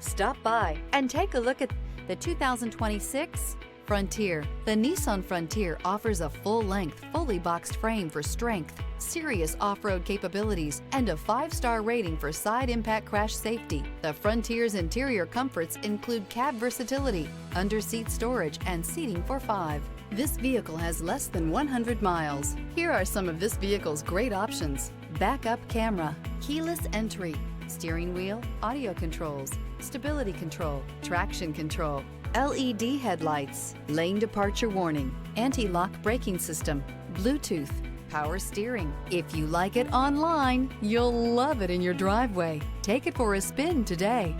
Stop by and take a look at the 2026 Frontier. The Nissan Frontier offers a full-length, fully boxed frame for strength, serious off-road capabilities, and a 5-star rating for side impact crash safety. The Frontier's interior comforts include cab versatility, under-seat storage, and seating for 5. This vehicle has less than 100 miles. Here are some of this vehicle's great options: backup camera, keyless entry, steering wheel audio controls, stability control, traction control, LED headlights, lane departure warning, anti-lock braking system, Bluetooth, power steering. If you like it online, you'll love it in your driveway. Take it for a spin today.